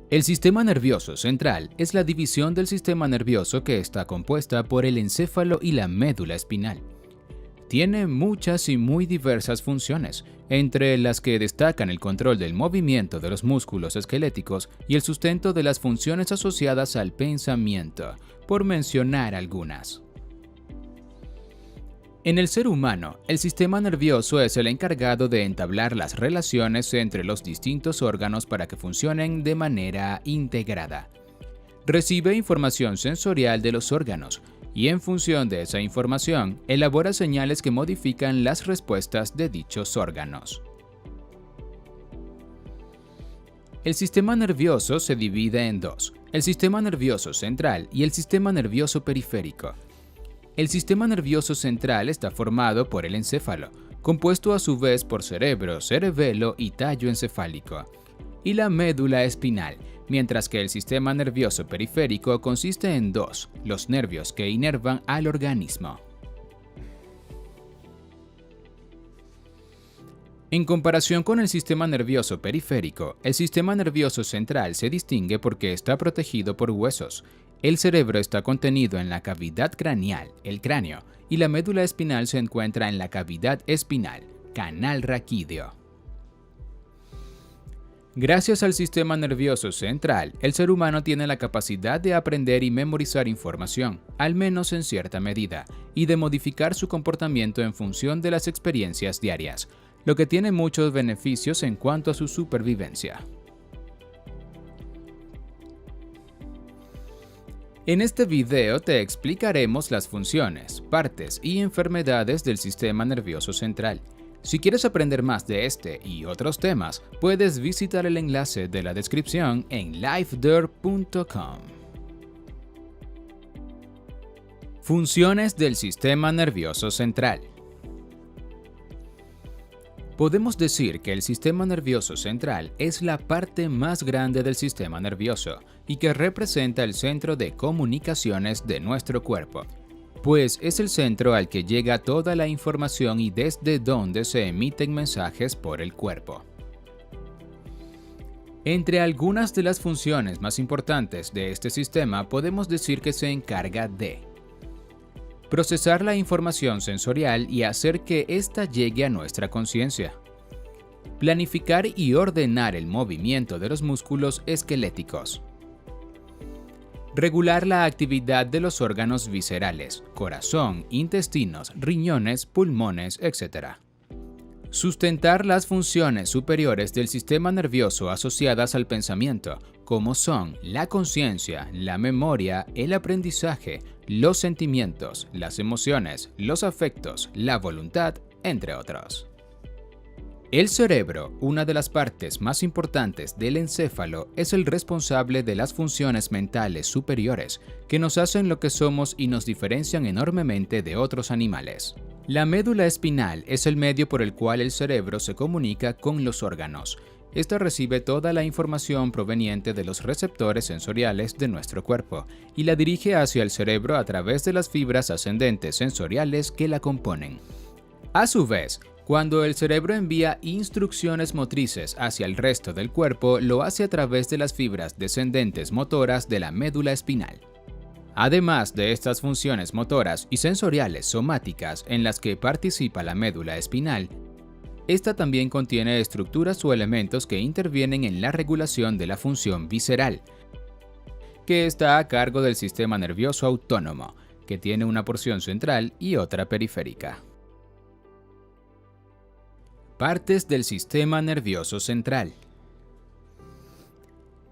El sistema nervioso central es la división del sistema nervioso que está compuesta por el encéfalo y la médula espinal. Tiene muchas y muy diversas funciones, entre las que destacan el control del movimiento de los músculos esqueléticos y el sustento de las funciones asociadas al pensamiento, por mencionar algunas. En el ser humano, el sistema nervioso es el encargado de entablar las relaciones entre los distintos órganos para que funcionen de manera integrada. Recibe información sensorial de los órganos y en función de esa información, elabora señales que modifican las respuestas de dichos órganos. El sistema nervioso se divide en dos: el sistema nervioso central y el sistema nervioso periférico. El sistema nervioso central está formado por el encéfalo, compuesto a su vez por cerebro, cerebelo y tallo encefálico, y la médula espinal, mientras que el sistema nervioso periférico consiste en dos: los nervios que inervan al organismo. En comparación con el sistema nervioso periférico, el sistema nervioso central se distingue porque está protegido por huesos. El cerebro está contenido en la cavidad craneal, el cráneo, y la médula espinal se encuentra en la cavidad espinal, canal raquídeo. Gracias al sistema nervioso central, el ser humano tiene la capacidad de aprender y memorizar información, al menos en cierta medida, y de modificar su comportamiento en función de las experiencias diarias, lo que tiene muchos beneficios en cuanto a su supervivencia. En este video te explicaremos las funciones, partes y enfermedades del sistema nervioso central. Si quieres aprender más de este y otros temas, puedes visitar el enlace de la descripción en lifeder.com. Funciones del sistema nervioso central. Podemos decir que el sistema nervioso central es la parte más grande del sistema nervioso y que representa el centro de comunicaciones de nuestro cuerpo, pues es el centro al que llega toda la información y desde donde se emiten mensajes por el cuerpo. Entre algunas de las funciones más importantes de este sistema podemos decir que se encarga de procesar la información sensorial y hacer que ésta llegue a nuestra conciencia. Planificar y ordenar el movimiento de los músculos esqueléticos. Regular la actividad de los órganos viscerales, corazón, intestinos, riñones, pulmones, etc. Sustentar las funciones superiores del sistema nervioso asociadas al pensamiento, como son la conciencia, la memoria, el aprendizaje, los sentimientos, las emociones, los afectos, la voluntad, entre otros. El cerebro, una de las partes más importantes del encéfalo, es el responsable de las funciones mentales superiores, que nos hacen lo que somos y nos diferencian enormemente de otros animales. La médula espinal es el medio por el cual el cerebro se comunica con los órganos. Esta recibe toda la información proveniente de los receptores sensoriales de nuestro cuerpo y la dirige hacia el cerebro a través de las fibras ascendentes sensoriales que la componen. A su vez, cuando el cerebro envía instrucciones motrices hacia el resto del cuerpo, lo hace a través de las fibras descendentes motoras de la médula espinal. Además de estas funciones motoras y sensoriales somáticas en las que participa la médula espinal, esta también contiene estructuras o elementos que intervienen en la regulación de la función visceral, que está a cargo del sistema nervioso autónomo, que tiene una porción central y otra periférica. Partes del sistema nervioso central.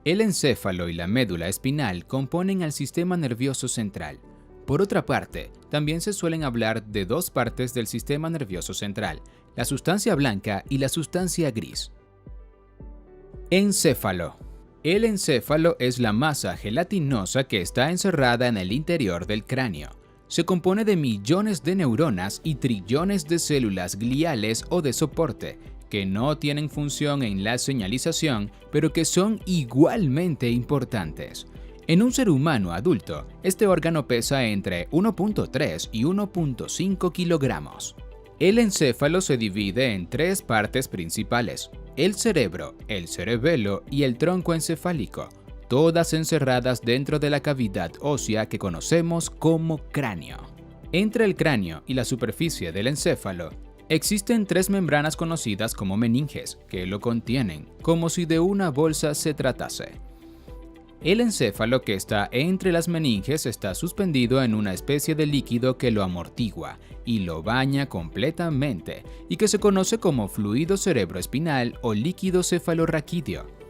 El encéfalo y la médula espinal componen al sistema nervioso central. Por otra parte, también se suelen hablar de dos partes del sistema nervioso central, la sustancia blanca y la sustancia gris. Encéfalo. El encéfalo es la masa gelatinosa que está encerrada en el interior del cráneo. Se compone de millones de neuronas y trillones de células gliales o de soporte, que no tienen función en la señalización, pero que son igualmente importantes. En un ser humano adulto, este órgano pesa entre 1.3 y 1.5 kilogramos. El encéfalo se divide en tres partes principales: el cerebro, el cerebelo y el tronco encefálico, todas encerradas dentro de la cavidad ósea que conocemos como cráneo. Entre el cráneo y la superficie del encéfalo, existen 3 membranas conocidas como meninges, que lo contienen, como si de una bolsa se tratase. El encéfalo que está entre las meninges está suspendido en una especie de líquido que lo amortigua y lo baña completamente y que se conoce como fluido cerebroespinal o líquido cefalorraquídeo.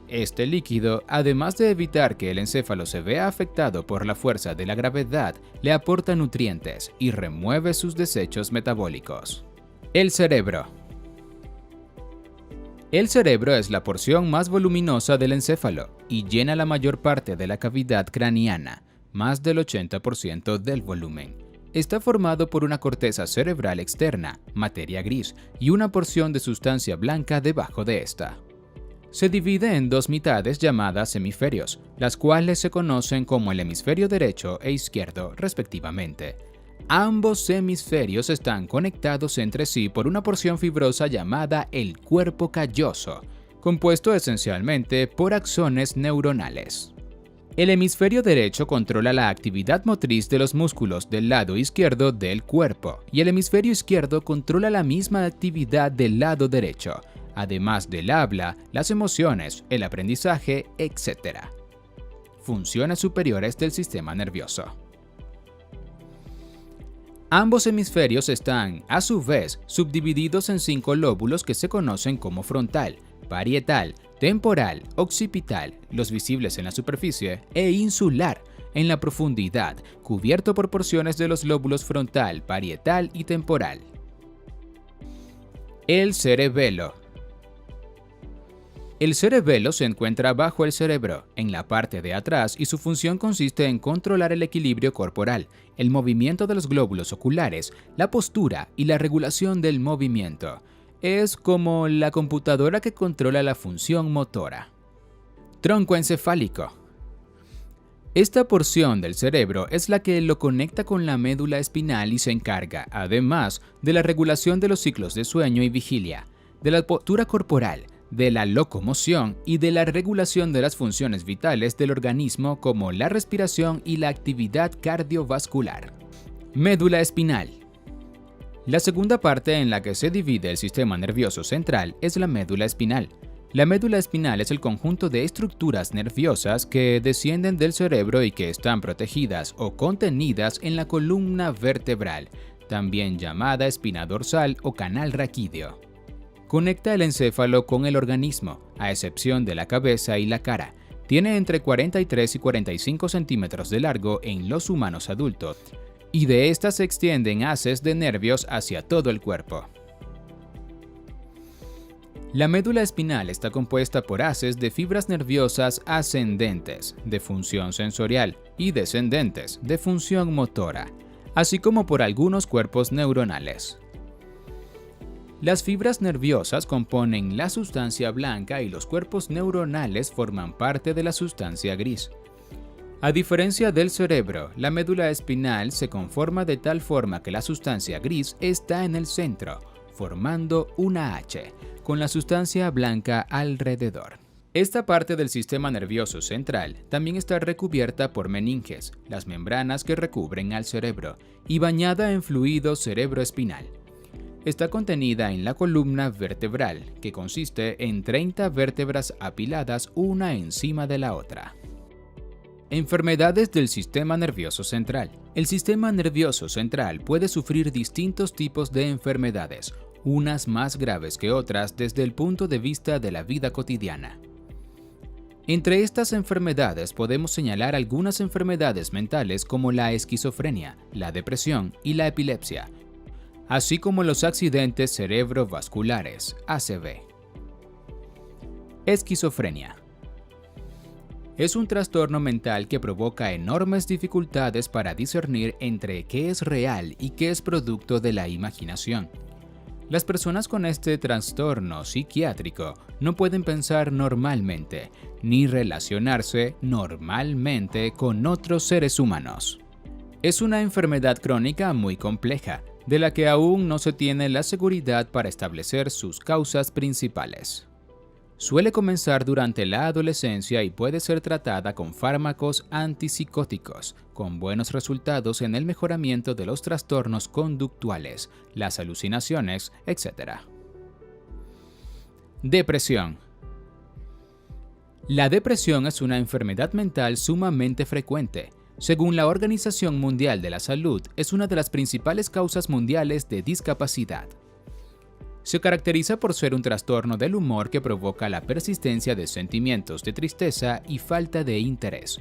Este líquido, además de evitar que el encéfalo se vea afectado por la fuerza de la gravedad, le aporta nutrientes y remueve sus desechos metabólicos. El cerebro. El cerebro es la porción más voluminosa del encéfalo y llena la mayor parte de la cavidad craneana, más del 80% del volumen. Está formado por una corteza cerebral externa, materia gris, y una porción de sustancia blanca debajo de esta. Se divide en 2 mitades llamadas hemisferios, las cuales se conocen como el hemisferio derecho e izquierdo, respectivamente. Ambos hemisferios están conectados entre sí por una porción fibrosa llamada el cuerpo calloso, compuesto esencialmente por axones neuronales. El hemisferio derecho controla la actividad motriz de los músculos del lado izquierdo del cuerpo, y el hemisferio izquierdo controla la misma actividad del lado derecho, además del habla, las emociones, el aprendizaje, etc. Funciones superiores del sistema nervioso. Ambos hemisferios están, a su vez, subdivididos en 5 lóbulos que se conocen como frontal, parietal, temporal, occipital, los visibles en la superficie, e insular, en la profundidad, cubierto por porciones de los lóbulos frontal, parietal y temporal. El cerebelo. El cerebelo se encuentra bajo el cerebro, en la parte de atrás, y su función consiste en controlar el equilibrio corporal, el movimiento de los glóbulos oculares, la postura y la regulación del movimiento. Es como la computadora que controla la función motora. Tronco encefálico. Esta porción del cerebro es la que lo conecta con la médula espinal y se encarga, además, de la regulación de los ciclos de sueño y vigilia, de la postura corporal, de la locomoción y de la regulación de las funciones vitales del organismo como la respiración y la actividad cardiovascular. Médula espinal. La segunda parte en la que se divide el sistema nervioso central es la médula espinal. La médula espinal es el conjunto de estructuras nerviosas que descienden del cerebro y que están protegidas o contenidas en la columna vertebral, también llamada espina dorsal o canal raquídeo. Conecta el encéfalo con el organismo, a excepción de la cabeza y la cara. Tiene entre 43 y 45 centímetros de largo en los humanos adultos, y de estas se extienden haces de nervios hacia todo el cuerpo. La médula espinal está compuesta por haces de fibras nerviosas ascendentes, de función sensorial, y descendentes, de función motora, así como por algunos cuerpos neuronales. Las fibras nerviosas componen la sustancia blanca y los cuerpos neuronales forman parte de la sustancia gris. A diferencia del cerebro, la médula espinal se conforma de tal forma que la sustancia gris está en el centro, formando una H, con la sustancia blanca alrededor. Esta parte del sistema nervioso central también está recubierta por meninges, las membranas que recubren al cerebro, y bañada en fluido cerebroespinal. Está contenida en la columna vertebral, que consiste en 30 vértebras apiladas una encima de la otra. Enfermedades del sistema nervioso central. El sistema nervioso central puede sufrir distintos tipos de enfermedades, unas más graves que otras desde el punto de vista de la vida cotidiana. Entre estas enfermedades podemos señalar algunas enfermedades mentales como la esquizofrenia, la depresión y la epilepsia, así como los accidentes cerebrovasculares, ACV. Esquizofrenia. Es un trastorno mental que provoca enormes dificultades para discernir entre qué es real y qué es producto de la imaginación. Las personas con este trastorno psiquiátrico no pueden pensar normalmente, ni relacionarse normalmente con otros seres humanos. Es una enfermedad crónica muy compleja, de la que aún no se tiene la seguridad para establecer sus causas principales. Suele comenzar durante la adolescencia y puede ser tratada con fármacos antipsicóticos, con buenos resultados en el mejoramiento de los trastornos conductuales, las alucinaciones, etc. Depresión. La depresión es una enfermedad mental sumamente frecuente. Según la Organización Mundial de la Salud, es una de las principales causas mundiales de discapacidad. Se caracteriza por ser un trastorno del humor que provoca la persistencia de sentimientos de tristeza y falta de interés.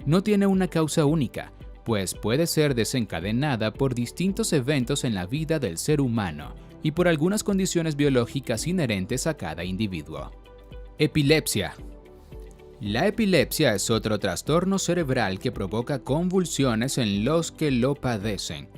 No tiene una causa única, pues puede ser desencadenada por distintos eventos en la vida del ser humano y por algunas condiciones biológicas inherentes a cada individuo. Epilepsia. La epilepsia es otro trastorno cerebral que provoca convulsiones en los que lo padecen.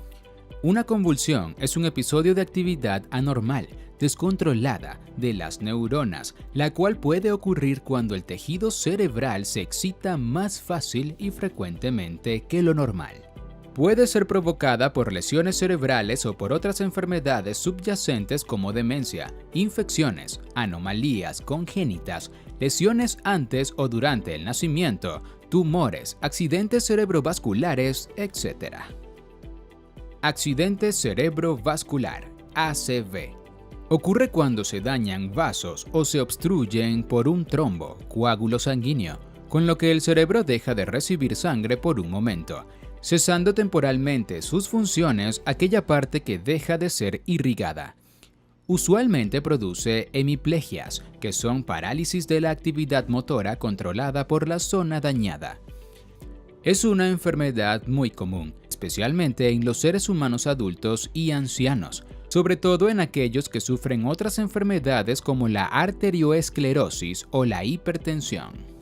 Una convulsión es un episodio de actividad anormal, descontrolada, de las neuronas, la cual puede ocurrir cuando el tejido cerebral se excita más fácil y frecuentemente que lo normal. Puede ser provocada por lesiones cerebrales o por otras enfermedades subyacentes como demencia, infecciones, anomalías congénitas, lesiones antes o durante el nacimiento, tumores, accidentes cerebrovasculares, etc. Accidente cerebrovascular, ACV. Ocurre cuando se dañan vasos o se obstruyen por un trombo, coágulo sanguíneo, con lo que el cerebro deja de recibir sangre por un momento, cesando temporalmente sus funciones aquella parte que deja de ser irrigada. Usualmente produce hemiplegias, que son parálisis de la actividad motora controlada por la zona dañada. Es una enfermedad muy común, especialmente en los seres humanos adultos y ancianos, sobre todo en aquellos que sufren otras enfermedades como la arterioesclerosis o la hipertensión.